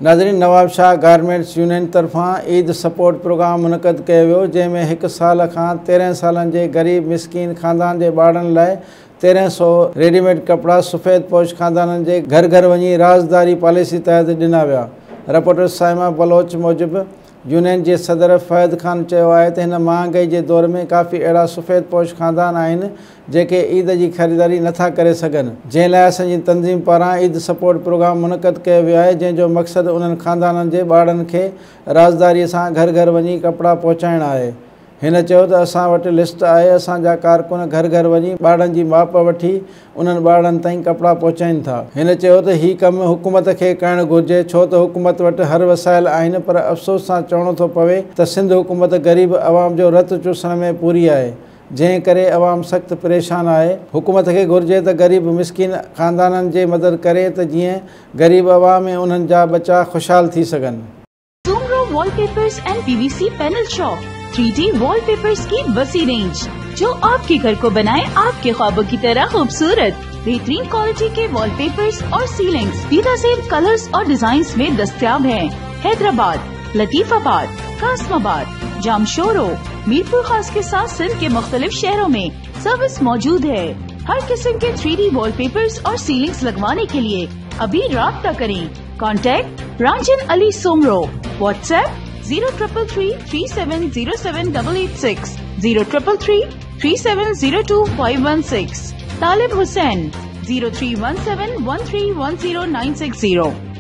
नाज़रीन, Nawab Shah garments union तरफ़ां Eid support programme मुनक़द कयो वियो, जंहिंमें 1 साल खां 13 सालनि जे ग़रीब मिसकीन ख़ानदान जे ॿारनि लाइ 1300 रेडीमेड कपिड़ा सफ़ेद पोश ख़ानदाननि जे घर घर वञी राज़दारी पॉलिसी तहत ॾिना विया। रिपोर्टर साइमा बलोच मूजिबि यूनियन जे सदर फ़ैद ख़ान चयो आहे त हिन महांगाई जे दौर में काफ़ी अहिड़ा सफ़ेद पोश ख़ानदान आहिनि जेके ईद जी ख़रीदारी नथा करे सघनि, जंहिं लाइ असांजी तंज़ीम पारां ईद सपोर्ट प्रोग्राम मुनक़द कयो वियो आहे, जंहिंजो मक़सदु उन्हनि ख़ानदाननि जे ॿारनि खे राज़दारीअ सां घर घर वञी कपिड़ा पहुचाइणु आहे। हिन चयो त असां वटि लिस्ट आहे, असांजा कारकुन घर घर वञी ॿारनि जी माप वठी उन्हनि ॿारनि ताईं कपिड़ा पहुचाइनि था। हिन चयो त हीउ कमु हुकूमत खे करणु घुरिजे, छो त हुकूमत वटि हर वसाइल आहिनि, पर अफ़सोस सां चवणो थो पवे त सिंध हुकूमत ग़रीब अवाम जो रतु चूसण में पूरी आहे, जंहिं करे अवाम सख़्तु परेशान आहे। हुकूमत खे घुरिजे त ग़रीब मिसकीन ख़ानदाननि जी मदद करे त जीअं ग़रीब अवाम ऐं उन्हनि जा बचा ख़ुशहाल थी सघनि। Soomro wallpapers and PVC panel shop 3D wallpapers की वसी रेंज, जो आपके घर को बनाए आपके ख्वाबों की तरह खूबसूरत। बेहतरीन क्वालिटी के वॉलपेपर्स और सीलिंग्स बेहतरीन कलर्स और डिजाइन्स में दस्तयाब हैं। हैदराबाद, लतीफाबाद, कासमाबाद, जामशोरो, मीरपुर खास के साथ सिंध के मुख्तलिफ शहरों में सर्विस मौजूद है। हर किस्म के 3D वॉलपेपर्स और सीलिंग्स लगवाने के लिए अभी राब्ता करें। कॉन्टैक्ट रांझन अली सोमरो। व्हाट्सएप 0333370786, 03333702 516। तालिब हुसैन 031713109660।